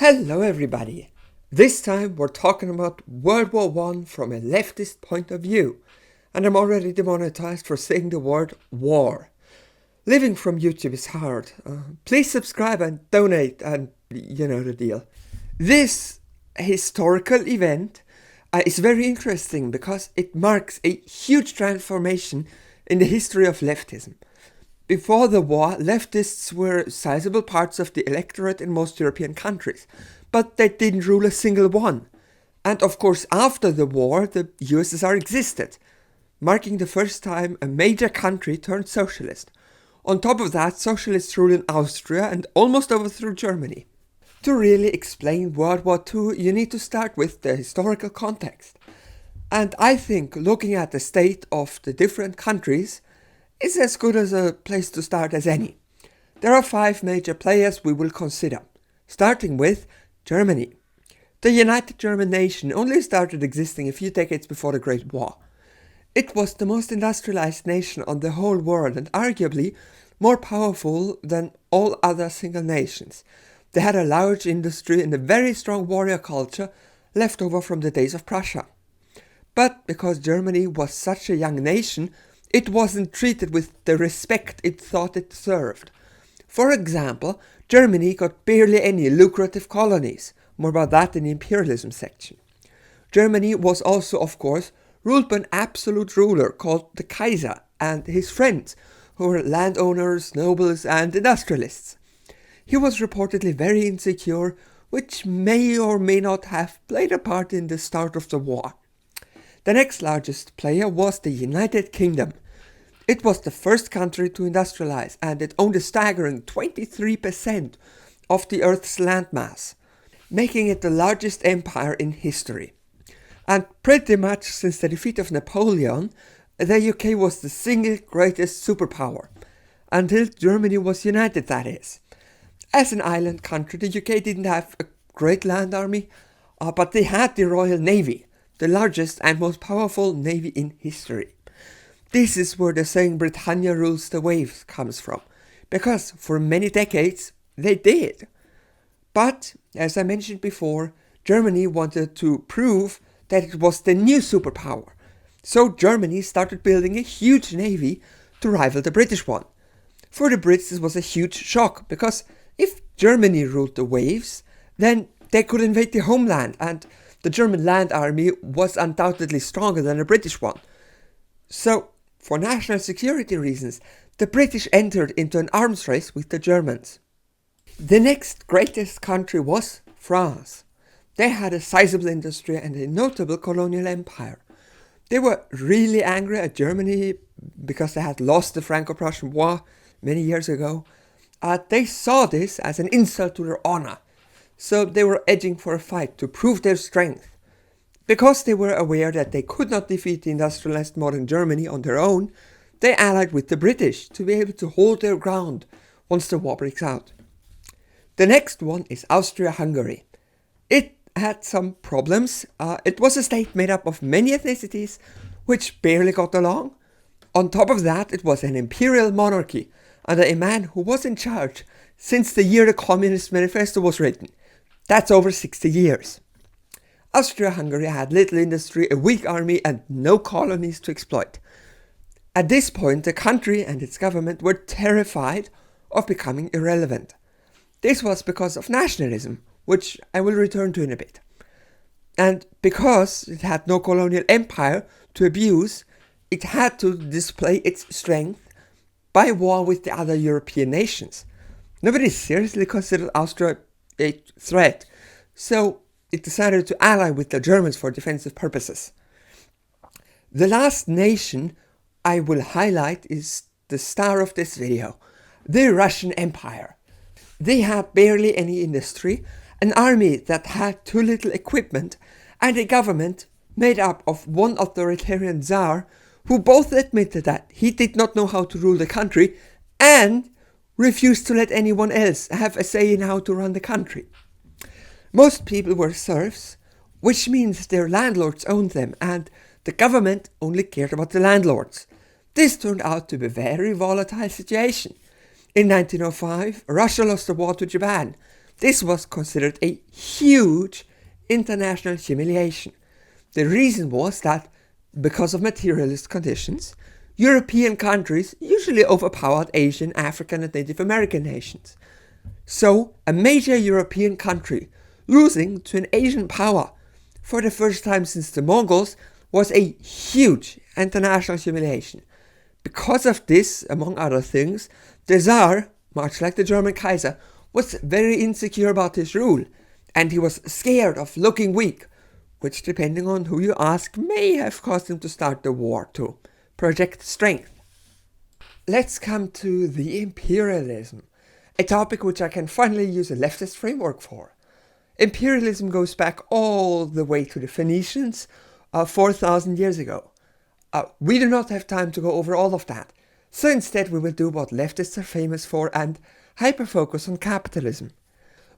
Hello everybody! This time we're talking about World War I from a leftist point of view, and I'm already demonetized for saying the word war. Living from YouTube is hard. Please subscribe and donate, and you know the deal. This historical event is very interesting because it marks a huge transformation in the history of leftism. Before the war, leftists were sizable parts of the electorate in most European countries, but they didn't rule a single one. And of course, after the war, the USSR existed, marking the first time a major country turned socialist. On top of that, socialists ruled in Austria and almost overthrew Germany. To really explain World War II, you need to start with the historical context. And I think looking at the state of the different countries is as good as a place to start as any. There are 5 major players we will consider, starting with Germany. The United German nation only started existing a few decades before the Great War. It was the most industrialized nation on the whole world and arguably more powerful than all other single nations. They had a large industry and a very strong warrior culture left over from the days of Prussia. But because Germany was such a young nation, it wasn't treated with the respect it thought it deserved. For example, Germany got barely any lucrative colonies. More about that in the Imperialism section. Germany was also, of course, ruled by an absolute ruler called the Kaiser and his friends, who were landowners, nobles and industrialists. He was reportedly very insecure, which may or may not have played a part in the start of the war. The next largest player was the United Kingdom. It was the first country to industrialize, and it owned a staggering 23% of the Earth's landmass, making it the largest empire in history. And pretty much since the defeat of Napoleon, the UK was the single greatest superpower, until Germany was united, that is. As an island country, the UK didn't have a great land army, but they had the Royal Navy, the largest and most powerful navy in history. This is where the saying Britannia rules the waves comes from, because for many decades they did. But, as I mentioned before, Germany wanted to prove that it was the new superpower. So Germany started building a huge navy to rival the British one. For the Brits this was a huge shock, because if Germany ruled the waves, then they could invade the homeland, and the German land army was undoubtedly stronger than the British one. So, for national security reasons, the British entered into an arms race with the Germans. The next greatest country was France. They had a sizable industry and a notable colonial empire. They were really angry at Germany because they had lost the Franco-Prussian War many years ago. They saw this as an insult to their honor. So they were edging for a fight to prove their strength. Because they were aware that they could not defeat the industrialized modern Germany on their own, they allied with the British to be able to hold their ground once the war breaks out. The next one is Austria-Hungary. It had some problems. It was a state made up of many ethnicities which barely got along. On top of that, it was an imperial monarchy under a man who was in charge since the year the Communist Manifesto was written. That's over 60 years. Austria-Hungary had little industry, a weak army and no colonies to exploit. At this point, the country and its government were terrified of becoming irrelevant. This was because of nationalism, which I will return to in a bit. And because it had no colonial empire to abuse, it had to display its strength by war with the other European nations. Nobody seriously considered Austria a threat, so it decided to ally with the Germans for defensive purposes. The last nation I will highlight is the star of this video, the Russian Empire. They had barely any industry, an army that had too little equipment, and a government made up of one authoritarian Tsar who both admitted that he did not know how to rule the country and refused to let anyone else have a say in how to run the country. Most people were serfs, which means their landlords owned them, and the government only cared about the landlords. This turned out to be a very volatile situation. In 1905, Russia lost the war to Japan. This was considered a huge international humiliation. The reason was that, because of materialist conditions, European countries usually overpowered Asian, African and Native American nations. So, a major European country losing to an Asian power for the first time since the Mongols was a huge international humiliation. Because of this, among other things, the Tsar, much like the German Kaiser, was very insecure about his rule, and he was scared of looking weak, which, depending on who you ask, may have caused him to start the war to project strength. Let's come to the imperialism, a topic which I can finally use a leftist framework for. Imperialism goes back all the way to the Phoenicians 4,000 years ago. We do not have time to go over all of that, so instead we will do what leftists are famous for and hyper-focus on capitalism.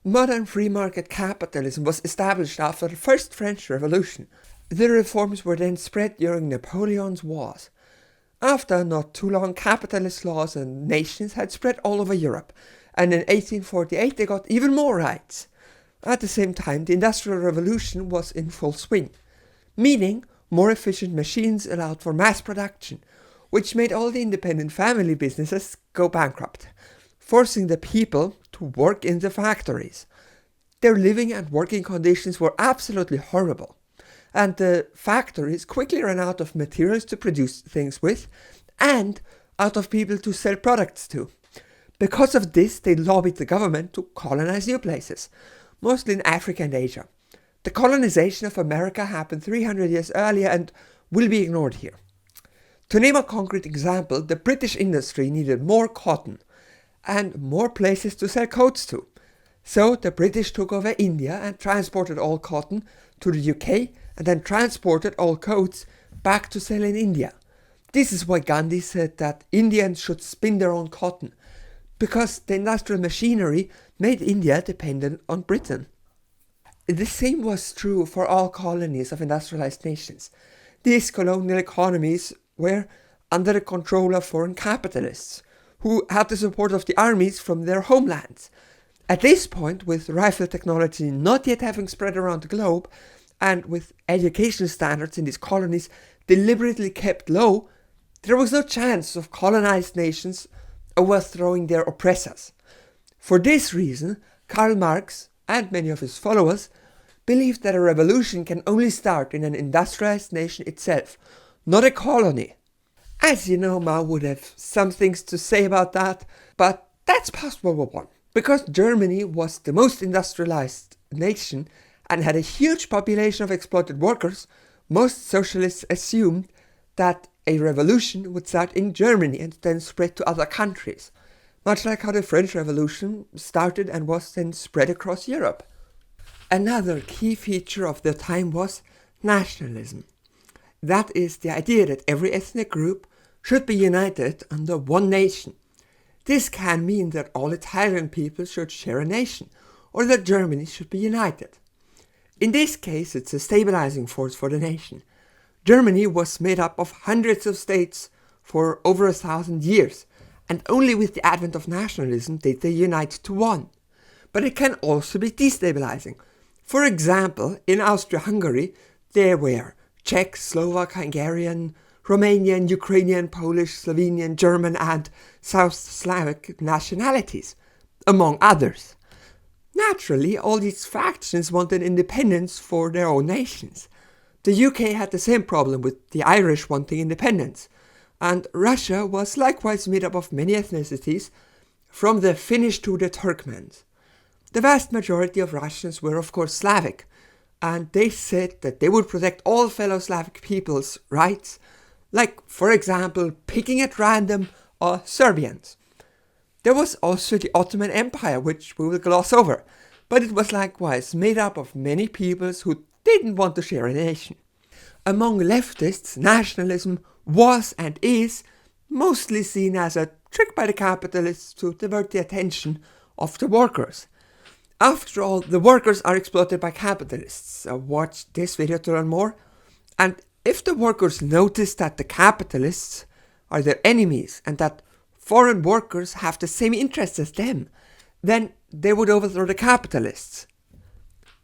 Modern free market capitalism was established after the First French Revolution. The reforms were then spread during Napoleon's wars. After not too long, capitalist laws and nations had spread all over Europe, and in 1848 they got even more rights. At the same time, the Industrial Revolution was in full swing, meaning more efficient machines allowed for mass production, which made all the independent family businesses go bankrupt, forcing the people to work in the factories. Their living and working conditions were absolutely horrible, and the factories quickly ran out of materials to produce things with, and out of people to sell products to. Because of this, they lobbied the government to colonize new places, mostly in Africa and Asia. The colonization of America happened 300 years earlier and will be ignored here. To name a concrete example, the British industry needed more cotton and more places to sell coats to. So the British took over India and transported all cotton to the UK and then transported all coats back to sell in India. This is why Gandhi said that Indians should spin their own cotton, because the industrial machinery made India dependent on Britain. The same was true for all colonies of industrialized nations. These colonial economies were under the control of foreign capitalists, who had the support of the armies from their homelands. At this point, with rifle technology not yet having spread around the globe, and with education standards in these colonies deliberately kept low, there was no chance of colonized nations overthrowing their oppressors. For this reason, Karl Marx and many of his followers believed that a revolution can only start in an industrialized nation itself, not a colony. As you know, Mao would have some things to say about that, but that's past World War I. Because Germany was the most industrialized nation and had a huge population of exploited workers, most socialists assumed that a revolution would start in Germany and then spread to other countries, much like how the French Revolution started and was then spread across Europe. Another key feature of the time was nationalism. That is the idea that every ethnic group should be united under one nation. This can mean that all Italian people should share a nation, or that Germany should be united. In this case, it's a stabilizing force for the nation. Germany was made up of hundreds of states for over 1,000 years, and only with the advent of nationalism did they unite to one. But it can also be destabilizing. For example, in Austria-Hungary, there were Czech, Slovak, Hungarian, Romanian, Ukrainian, Polish, Slovenian, German, and South Slavic nationalities, among others. Naturally, all these factions wanted independence for their own nations. The UK had the same problem with the Irish wanting independence, and Russia was likewise made up of many ethnicities, from the Finnish to the Turkmens. The vast majority of Russians were of course Slavic, and they said that they would protect all fellow Slavic people's rights, like, for example, picking at random Serbians. There was also the Ottoman Empire, which we will gloss over, but it was likewise made up of many peoples who didn't want to share a nation. Among leftists, nationalism was and is mostly seen as a trick by the capitalists to divert the attention of the workers. After all, the workers are exploited by capitalists. Watch this video to learn more. And if the workers notice that the capitalists are their enemies and that foreign workers have the same interests as them, then they would overthrow the capitalists.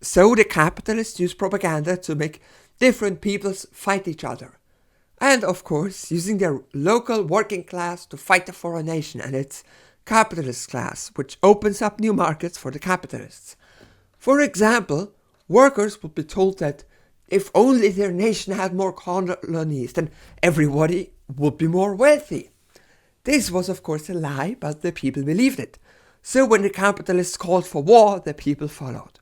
So the capitalists used propaganda to make different peoples fight each other. And of course, using their local working class to fight the foreign nation and its capitalist class, which opens up new markets for the capitalists. For example, workers would be told that if only their nation had more colonies, then everybody would be more wealthy. This was of course a lie, but the people believed it. So when the capitalists called for war, the people followed.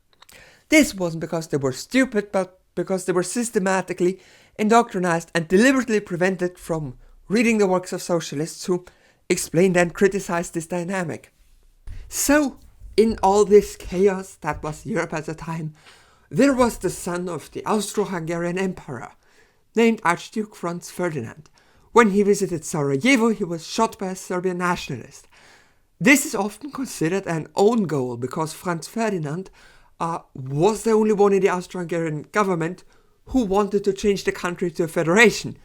This wasn't because they were stupid, but because they were systematically indoctrinized and deliberately prevented from reading the works of socialists who explained and criticized this dynamic. So, in all this chaos that was Europe at the time, there was the son of the Austro-Hungarian emperor, named Archduke Franz Ferdinand. When he visited Sarajevo, he was shot by a Serbian nationalist. This is often considered an own goal because Franz Ferdinand was the only one in the Austro-Hungarian government who wanted to change the country to a federation,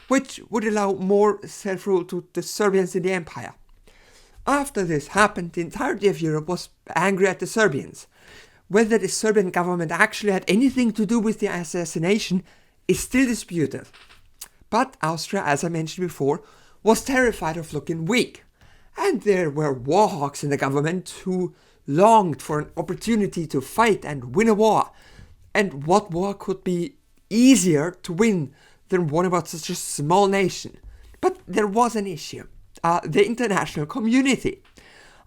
which would allow more self-rule to the Serbians in the empire. After this happened, the entirety of Europe was angry at the Serbians. Whether the Serbian government actually had anything to do with the assassination is still disputed. But Austria, as I mentioned before, was terrified of looking weak. And there were war hawks in the government who longed for an opportunity to fight and win a war. And what war could be easier to win than one about such a small nation? But there was an issue. The international community.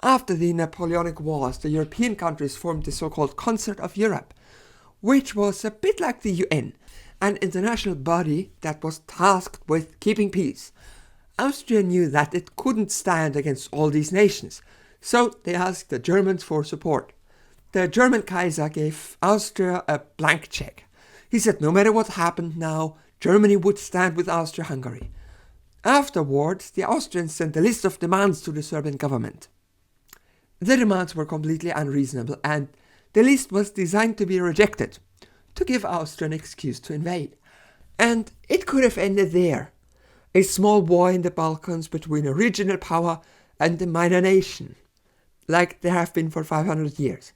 After the Napoleonic Wars, the European countries formed the so-called Concert of Europe, which was a bit like the UN, an international body that was tasked with keeping peace. Austria knew that it couldn't stand against all these nations, so they asked the Germans for support. The German Kaiser gave Austria a blank check. He said no matter what happened now, Germany would stand with Austria-Hungary. Afterwards, the Austrians sent a list of demands to the Serbian government. The demands were completely unreasonable, and the list was designed to be rejected, to give Austria an excuse to invade. And it could have ended there. A small war in the Balkans between a regional power and a minor nation, like there have been for 500 years.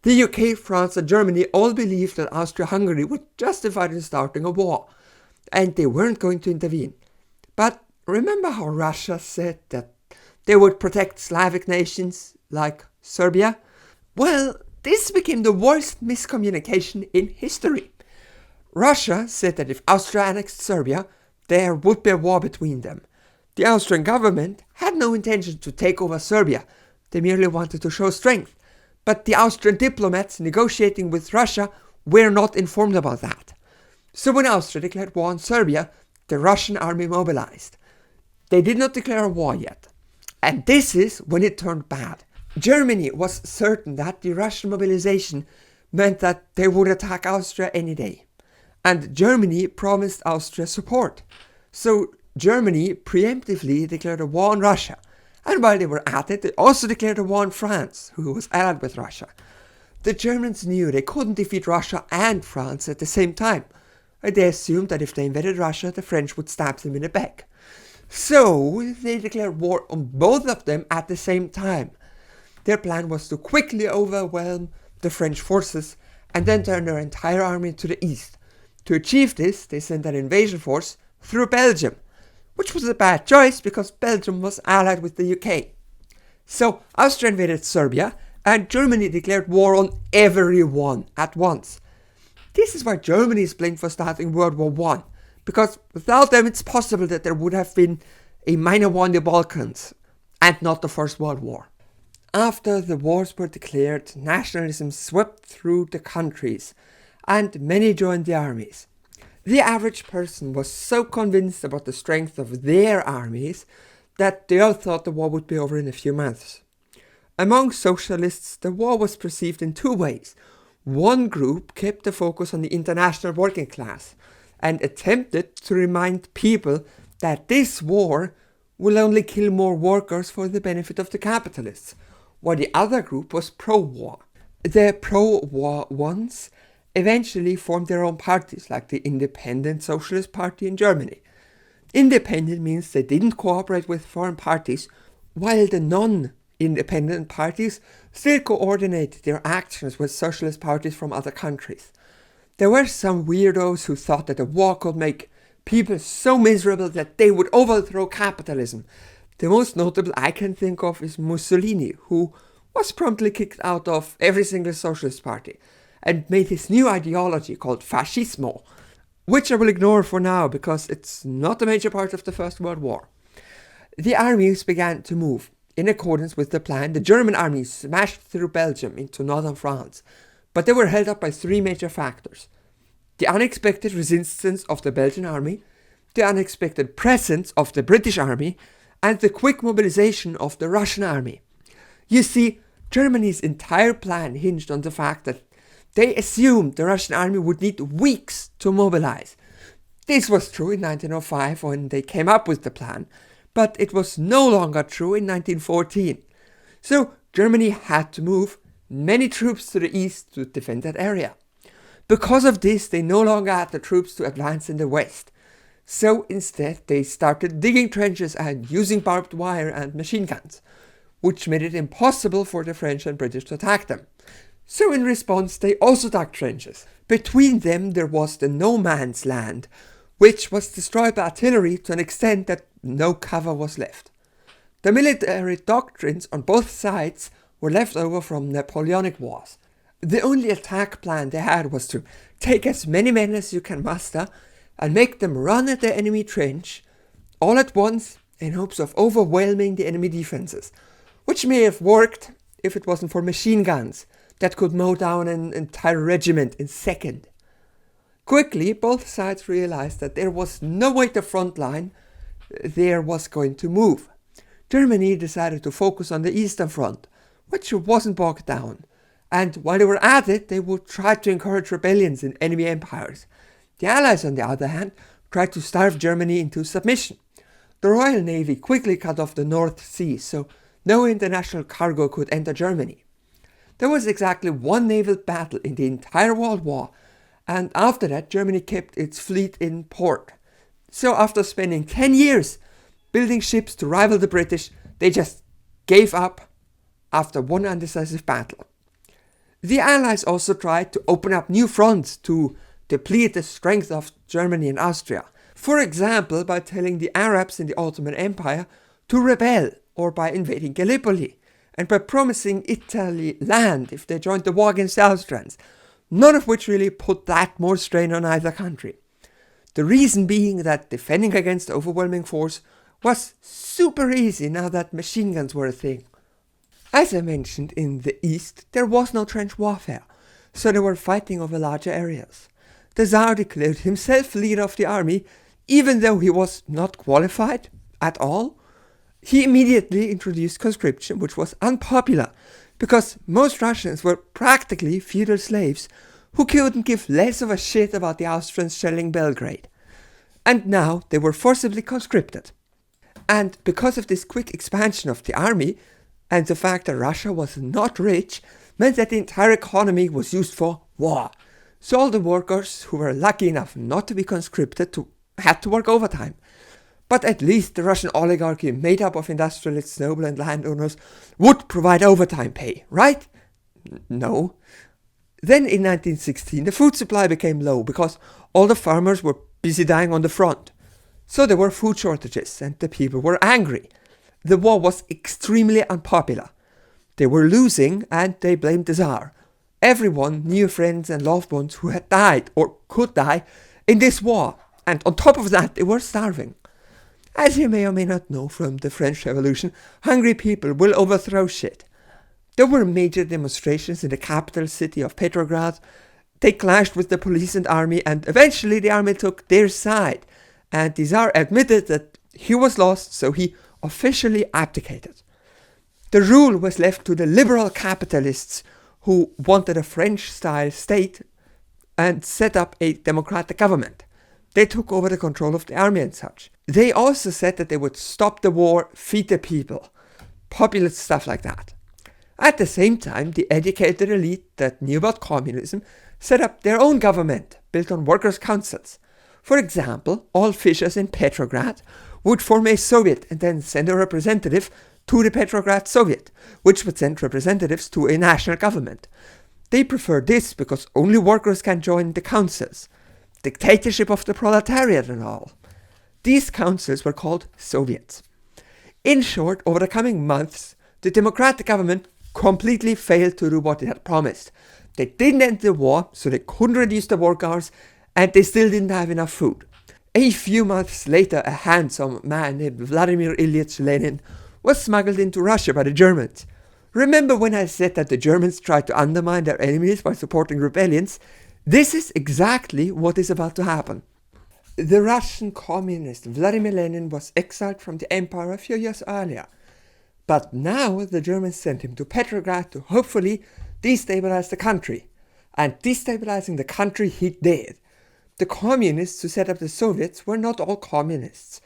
The UK, France and Germany all believed that Austria-Hungary would justify in starting a war, and they weren't going to intervene. But remember how Russia said that they would protect Slavic nations like Serbia? Well, this became the worst miscommunication in history. Russia said that if Austria annexed Serbia, there would be a war between them. The Austrian government had no intention to take over Serbia. They merely wanted to show strength. But the Austrian diplomats negotiating with Russia were not informed about that. So when Austria declared war on Serbia, the Russian army mobilized. They did not declare a war yet. And this is when it turned bad. Germany was certain that the Russian mobilization meant that they would attack Austria any day. And Germany promised Austria support. So Germany preemptively declared a war on Russia. And while they were at it, they also declared a war on France, who was allied with Russia. The Germans knew they couldn't defeat Russia and France at the same time. And they assumed that if they invaded Russia, the French would stab them in the back. So they declared war on both of them at the same time. Their plan was to quickly overwhelm the French forces and then turn their entire army to the east. To achieve this, they sent an invasion force through Belgium, which was a bad choice because Belgium was allied with the UK. So Austria invaded Serbia and Germany declared war on everyone at once. This is why Germany is blamed for starting World War I, because without them it's possible that there would have been a minor war in the Balkans and not the First World War. After the wars were declared, nationalism swept through the countries and many joined the armies. The average person was so convinced about the strength of their armies that they all thought the war would be over in a few months. Among socialists, the war was perceived in two ways. One group kept the focus on the international working class and attempted to remind people that this war will only kill more workers for the benefit of the capitalists, while the other group was pro-war. The pro-war ones eventually formed their own parties, like the Independent Socialist Party in Germany. Independent means they didn't cooperate with foreign parties, while the independent parties still coordinated their actions with socialist parties from other countries. There were some weirdos who thought that the war could make people so miserable that they would overthrow capitalism. The most notable I can think of is Mussolini, who was promptly kicked out of every single socialist party and made his new ideology called fascismo, which I will ignore for now because it's not a major part of the First World War. The armies began to move. In accordance with the plan, the German army smashed through Belgium into northern France, but they were held up by three major factors: the unexpected resistance of the Belgian army, the unexpected presence of the British army, and the quick mobilization of the Russian army. You see, Germany's entire plan hinged on the fact that they assumed the Russian army would need weeks to mobilize. This was true in 1905 when they came up with the plan, but it was no longer true in 1914. So Germany had to move many troops to the east to defend that area. Because of this, they no longer had the troops to advance in the west. So instead, they started digging trenches and using barbed wire and machine guns, which made it impossible for the French and British to attack them. So in response, they also dug trenches. Between them, there was the no man's land, which was destroyed by artillery to an extent that no cover was left. The military doctrines on both sides were left over from Napoleonic wars. The only attack plan they had was to take as many men as you can muster and make them run at the enemy trench all at once in hopes of overwhelming the enemy defenses, which may have worked if it wasn't for machine guns that could mow down an entire regiment in a second. Quickly, both sides realized that there was no way the front line there was going to move. Germany decided to focus on the Eastern Front, which wasn't bogged down, and while they were at it, they would try to encourage rebellions in enemy empires. The Allies, on the other hand, tried to starve Germany into submission. The Royal Navy quickly cut off the North Sea, so no international cargo could enter Germany. There was exactly one naval battle in the entire World War, and after that Germany kept its fleet in port. So after spending 10 years building ships to rival the British, they just gave up after one undecisive battle. The Allies also tried to open up new fronts to deplete the strength of Germany and Austria. For example, by telling the Arabs in the Ottoman Empire to rebel, or by invading Gallipoli, and by promising Italy land if they joined the war against the Austrians, none of which really put that more strain on either country. The reason being that defending against the overwhelming force was super easy now that machine guns were a thing. As I mentioned, in the east there was no trench warfare, so they were fighting over larger areas. The Tsar declared himself leader of the army, even though he was not qualified at all. He immediately introduced conscription, which was unpopular, because most Russians were practically feudal slaves who couldn't give less of a shit about the Austrians shelling Belgrade. And now they were forcibly conscripted. And because of this quick expansion of the army, and the fact that Russia was not rich, meant that the entire economy was used for war. So all the workers who were lucky enough not to be conscripted had to work overtime. But at least the Russian oligarchy, made up of industrialists, noble and landowners, would provide overtime pay, right? No. Then in 1916 the food supply became low because all the farmers were busy dying on the front. So there were food shortages and the people were angry. The war was extremely unpopular. They were losing and they blamed the Tsar. Everyone knew friends and loved ones who had died or could die in this war, and on top of that they were starving. As you may or may not know from the French Revolution, hungry people will overthrow shit. There were major demonstrations in the capital city of Petrograd. They clashed with the police and army, and eventually the army took their side, and the Tsar admitted that he was lost, so he officially abdicated. The rule was left to the liberal capitalists who wanted a French-style state and set up a democratic government. They took over the control of the army and such. They also said that they would stop the war, feed the people, populist stuff like that. At the same time, the educated elite that knew about communism set up their own government built on workers' councils. For example, all fishers in Petrograd would form a Soviet and then send a representative to the Petrograd Soviet, which would send representatives to a national government. They prefer this because only workers can join the councils. Dictatorship of the proletariat and all. These councils were called Soviets. In short, over the coming months, the democratic government completely failed to do what it had promised. They didn't end the war, so they couldn't reduce the work hours, and they still didn't have enough food. A few months later, a handsome man named Vladimir Ilyich Lenin was smuggled into Russia by the Germans. Remember when I said that the Germans tried to undermine their enemies by supporting rebellions? This is exactly what is about to happen. The Russian communist Vladimir Lenin was exiled from the empire a few years earlier. But now the Germans sent him to Petrograd to hopefully destabilize the country. And destabilizing the country he did. The communists who set up the Soviets were not all communists.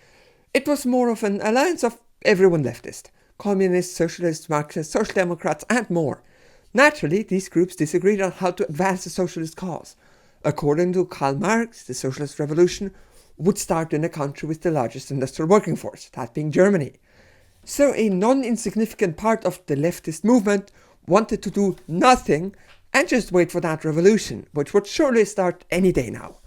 It was more of an alliance of everyone leftist. Communists, socialists, Marxists, social democrats, and more. Naturally, these groups disagreed on how to advance the socialist cause. According to Karl Marx, the socialist revolution would start in a country with the largest industrial working force, that being Germany. So a non-insignificant part of the leftist movement wanted to do nothing and just wait for that revolution, which would surely start any day now.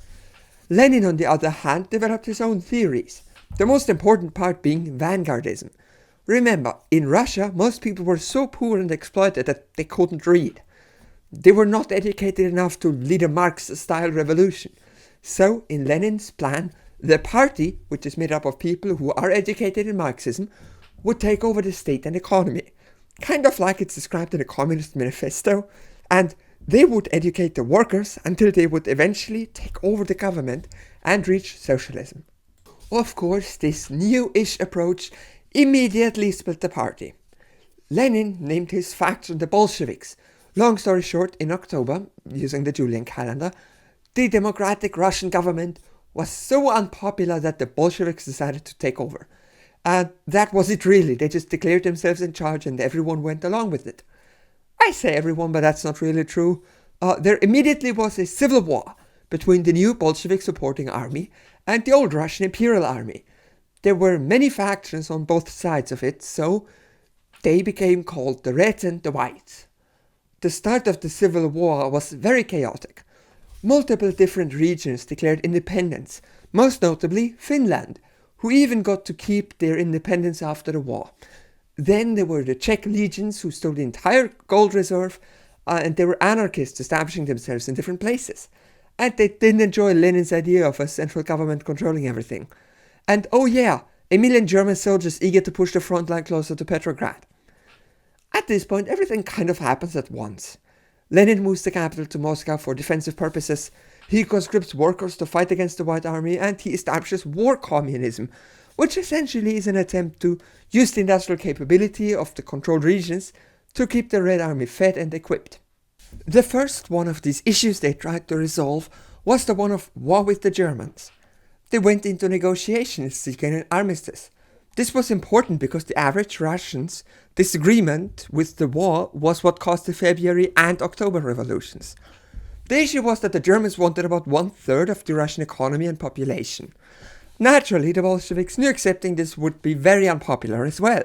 Lenin, on the other hand, developed his own theories, the most important part being vanguardism. Remember, in Russia, most people were so poor and exploited that they couldn't read. They were not educated enough to lead a Marx-style revolution. So, in Lenin's plan, the party, which is made up of people who are educated in Marxism, would take over the state and economy, kind of like it's described in the Communist Manifesto, and they would educate the workers until they would eventually take over the government and reach socialism. Of course, this new-ish approach immediately split the party. Lenin named his faction the Bolsheviks. Long story short, in October, using the Julian calendar, the democratic Russian government was so unpopular that the Bolsheviks decided to take over. And that was it really. They just declared themselves in charge and everyone went along with it. I say everyone, but that's not really true. There immediately was a civil war between the new Bolshevik supporting army and the old Russian Imperial Army. There were many factions on both sides of it, so they became called the Reds and the Whites. The start of the civil war was very chaotic. Multiple different regions declared independence, most notably Finland, who even got to keep their independence after the war. Then there were the Czech legions who stole the entire gold reserve, and there were anarchists establishing themselves in different places. And they didn't enjoy Lenin's idea of a central government controlling everything. And oh yeah, 1 million German soldiers eager to push the front line closer to Petrograd. At this point, everything kind of happens at once. Lenin moves the capital to Moscow for defensive purposes, he conscripts workers to fight against the White Army, and he establishes war communism, which essentially is an attempt to use the industrial capability of the controlled regions to keep the Red Army fed and equipped. The first one of these issues they tried to resolve was the one of war with the Germans. They went into negotiations seeking an armistice. This was important because the average Russians' disagreement with the war was what caused the February and October revolutions. The issue was that the Germans wanted about 1/3 of the Russian economy and population. Naturally, the Bolsheviks knew accepting this would be very unpopular as well.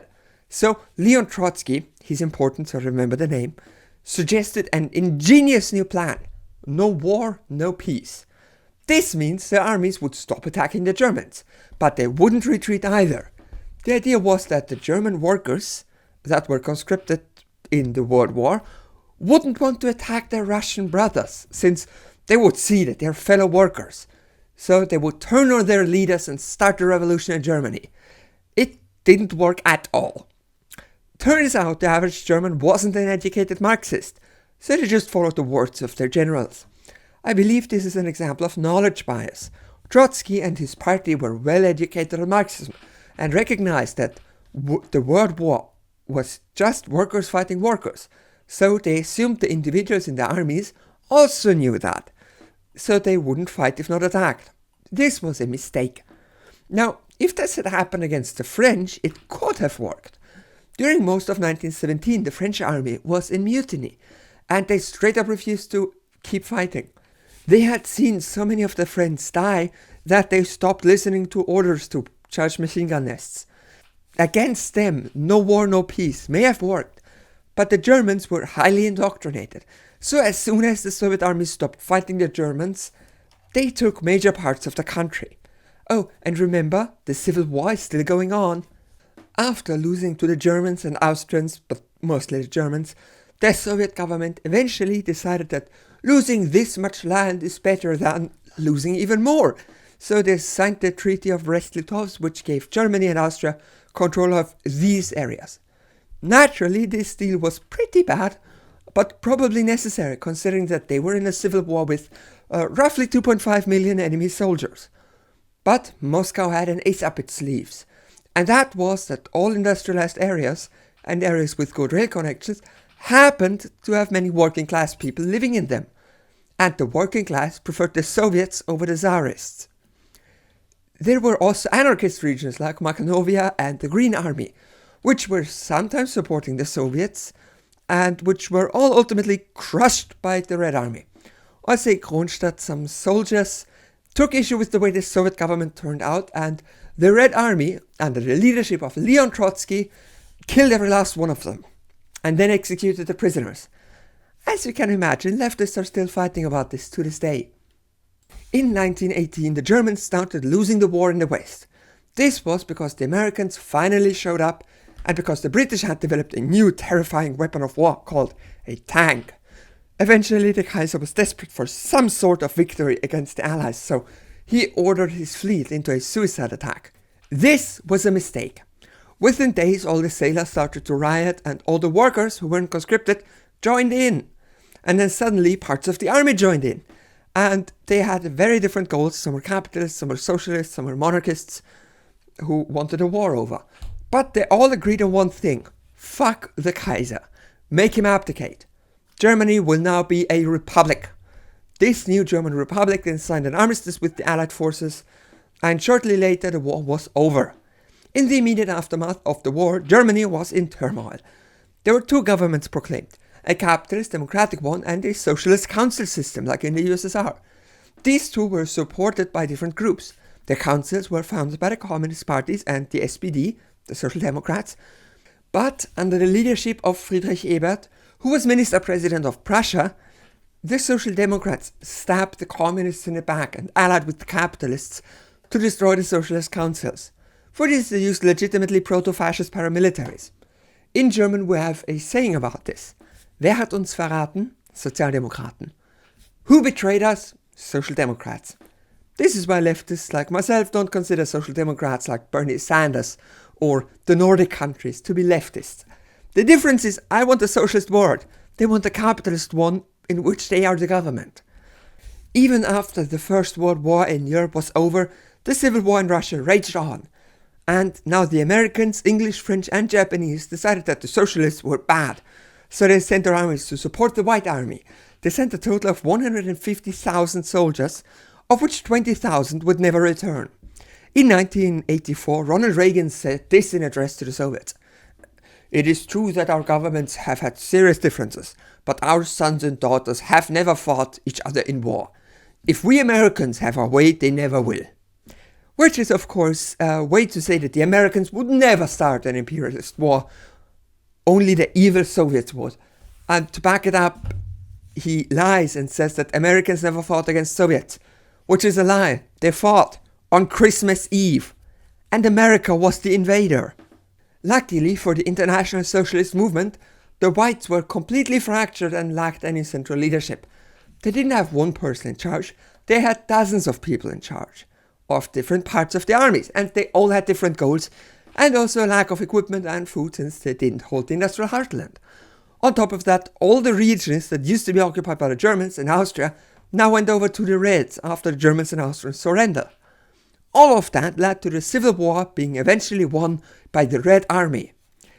So Leon Trotsky, he's important so remember the name, suggested an ingenious new plan. No war, no peace. This means the armies would stop attacking the Germans, but they wouldn't retreat either. The idea was that the German workers that were conscripted in the World War wouldn't want to attack their Russian brothers, since they would see that they're fellow workers. So they would turn on their leaders and start a revolution in Germany. It didn't work at all. Turns out the average German wasn't an educated Marxist, so they just followed the words of their generals. I believe this is an example of knowledge bias. Trotsky and his party were well educated on Marxism and recognized that the World War was just workers fighting workers, so they assumed the individuals in the armies also knew that, so they wouldn't fight if not attacked. This was a mistake. Now, if this had happened against the French, it could have worked. During most of 1917, the French army was in mutiny, and they straight up refused to keep fighting. They had seen so many of their friends die that they stopped listening to orders to charge machine gun nests. Against them, no war, no peace may have worked, but the Germans were highly indoctrinated. So as soon as the Soviet army stopped fighting the Germans, they took major parts of the country. Oh, and remember, the civil war is still going on. After losing to the Germans and Austrians, but mostly the Germans, the Soviet government eventually decided that losing this much land is better than losing even more. So they signed the Treaty of Brest-Litovsk, which gave Germany and Austria control of these areas. Naturally, this deal was pretty bad, but probably necessary, considering that they were in a civil war with roughly 2.5 million enemy soldiers. But Moscow had an ace up its sleeves, and that was that all industrialized areas and areas with good rail connections happened to have many working class people living in them, and the working class preferred the Soviets over the Tsarists. There were also anarchist regions like Makenovia and the Green Army, which were sometimes supporting the Soviets, and which were all ultimately crushed by the Red Army. Also in Kronstadt, some soldiers took issue with the way the Soviet government turned out, and the Red Army, under the leadership of Leon Trotsky, killed every last one of them, and then executed the prisoners. As you can imagine, leftists are still fighting about this to this day. In 1918, the Germans started losing the war in the West. This was because the Americans finally showed up, and because the British had developed a new terrifying weapon of war called a tank. Eventually, the Kaiser was desperate for some sort of victory against the Allies, so he ordered his fleet into a suicide attack. This was a mistake. Within days, all the sailors started to riot, and all the workers who weren't conscripted joined in. And then suddenly, parts of the army joined in. And they had very different goals. Some were capitalists, some were socialists, some were monarchists who wanted a war over. But they all agreed on one thing. Fuck the Kaiser. Make him abdicate. Germany will now be a republic. This new German republic then signed an armistice with the Allied forces, and shortly later the war was over. In the immediate aftermath of the war, Germany was in turmoil. There were two governments proclaimed, a capitalist democratic one and a socialist council system like in the USSR. These two were supported by different groups. The councils were founded by the Communist parties and the SPD, the Social Democrats, but under the leadership of Friedrich Ebert, who was Minister President of Prussia, the Social Democrats stabbed the Communists in the back and allied with the capitalists to destroy the socialist councils. For this they used legitimately proto-fascist paramilitaries. In German we have a saying about this. Wer hat uns verraten? Sozialdemokraten. Who betrayed us? Social Democrats. This is why leftists like myself don't consider Social Democrats like Bernie Sanders or the Nordic countries to be leftists. The difference is I want a socialist world. They want a capitalist one in which they are the government. Even after the First World War in Europe was over, the civil war in Russia raged on. And now the Americans, English, French and Japanese decided that the socialists were bad. So they sent their armies to support the White Army. They sent a total of 150,000 soldiers, of which 20,000 would never return. In 1984, Ronald Reagan said this in an address to the Soviets. It is true that our governments have had serious differences, but our sons and daughters have never fought each other in war. If we Americans have our way, they never will. Which is, of course, a way to say that the Americans would never start an imperialist war. Only the evil Soviets would. And to back it up, he lies and says that Americans never fought against Soviets, which is a lie. They fought on Christmas Eve, and America was the invader. Luckily for the international socialist movement, the whites were completely fractured and lacked any central leadership. They didn't have one person in charge, they had dozens of people in charge of different parts of the armies, and they all had different goals, and also a lack of equipment and food since they didn't hold the industrial heartland. On top of that, all the regions that used to be occupied by the Germans and Austria now went over to the Reds after the Germans and Austrians surrendered. All of that led to the civil war being eventually won by the Red Army.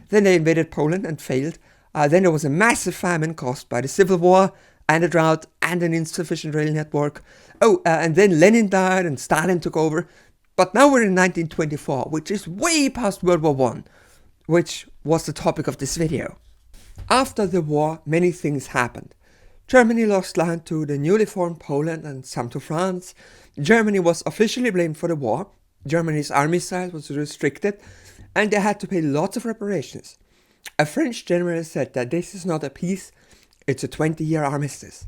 Then they invaded Poland and failed. Then there was a massive famine caused by the civil war and a drought and an insufficient rail network. And then Lenin died and Stalin took over. But now we're in 1924, which is way past World War I, which was the topic of this video. After the war, many things happened. Germany lost land to the newly formed Poland and some to France. Germany was officially blamed for the war, Germany's army size was restricted, and they had to pay lots of reparations. A French general said that this is not a peace, it's a 20-year armistice.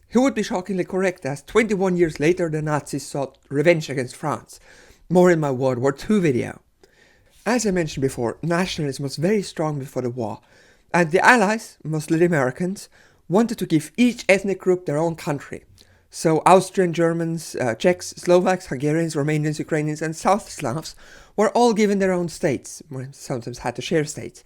He would be shockingly correct, as 21 years later the Nazis sought revenge against France. More in my World War II video. As I mentioned before, nationalism was very strong before the war, and the Allies, mostly the Americans, wanted to give each ethnic group their own country. So Austrian Germans, Czechs, Slovaks, Hungarians, Romanians, Ukrainians and South Slavs were all given their own states, sometimes had to share states.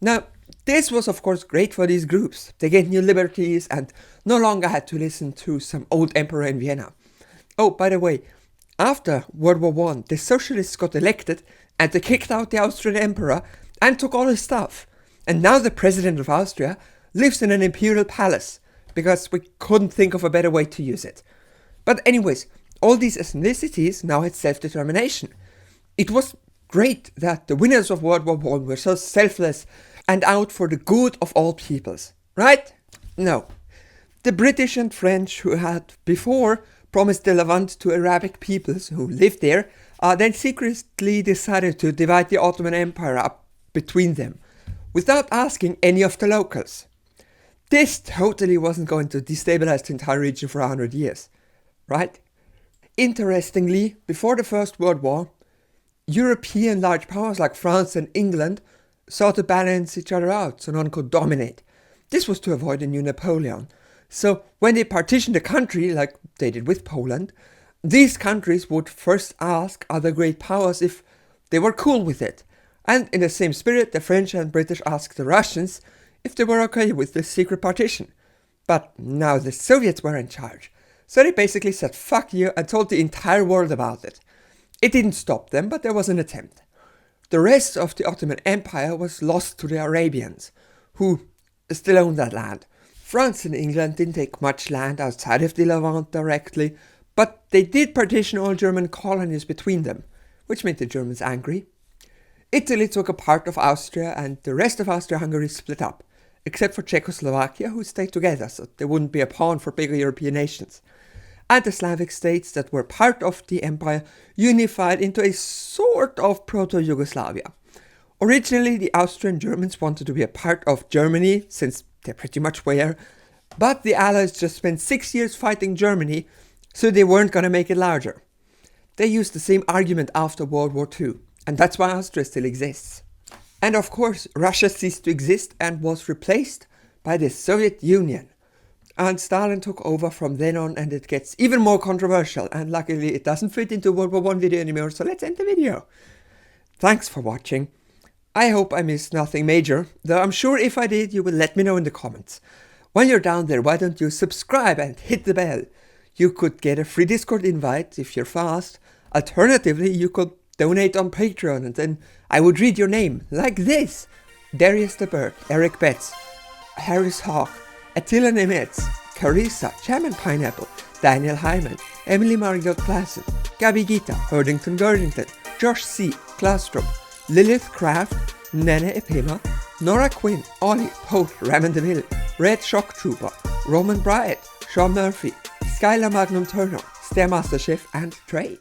Now, this was of course great for these groups. They gained new liberties and no longer had to listen to some old emperor in Vienna. Oh, by the way, after World War I, the socialists got elected and they kicked out the Austrian emperor and took all his stuff. And now the president of Austria lives in an imperial palace, because we couldn't think of a better way to use it. But anyways, all these ethnicities now had self-determination. It was great that the winners of World War I were so selfless and out for the good of all peoples, right? No. The British and French, who had before promised the Levant to Arabic peoples who lived there, then secretly decided to divide the Ottoman Empire up between them, without asking any of the locals. This totally wasn't going to destabilize the entire region for 100 years, right? Interestingly, before the First World War, European large powers like France and England sought to balance each other out so none could dominate. This was to avoid a new Napoleon. So when they partitioned the country, like they did with Poland, these countries would first ask other great powers if they were cool with it. And in the same spirit, the French and British asked the Russians if they were okay with this secret partition. But now the Soviets were in charge, so they basically said fuck you and told the entire world about it. It didn't stop them, but there was an attempt. The rest of the Ottoman Empire was lost to the Arabians, who still owned that land. France and England didn't take much land outside of the Levant directly, but they did partition all German colonies between them, which made the Germans angry. Italy took a part of Austria and the rest of Austria-Hungary split up, except for Czechoslovakia, who stayed together so they wouldn't be a pawn for bigger European nations. And the Slavic states that were part of the empire unified into a sort of proto-Yugoslavia. Originally, the Austrian Germans wanted to be a part of Germany, since they pretty much were, but the Allies just spent 6 years fighting Germany, so they weren't going to make it larger. They used the same argument after World War II, and that's why Austria still exists. And of course, Russia ceased to exist and was replaced by the Soviet Union. And Stalin took over from then on, and it gets even more controversial, and luckily it doesn't fit into World War I video anymore, so let's end the video. Thanks for watching. I hope I missed nothing major, though I'm sure if I did, you will let me know in the comments. While you're down there, why don't you subscribe and hit the bell? You could get a free Discord invite if you're fast. Alternatively, you could donate on Patreon and then I would read your name, like this. Darius the Bird, Eric Betts, Harris Hawk, Attila Nemetz, Carissa, Chairman Pineapple, Daniel Hyman, Emily Margot Klassen, Gabby Gita, Herdington Gurdington, Josh C, Clastrom, Lilith Craft, Nene Epema, Nora Quinn, Ollie, Poe, Raymond DeVille, Red Shock Trooper, Roman Bryant, Sean Murphy, Skylar Magnum Turner, Stairmaster Chef and Trey.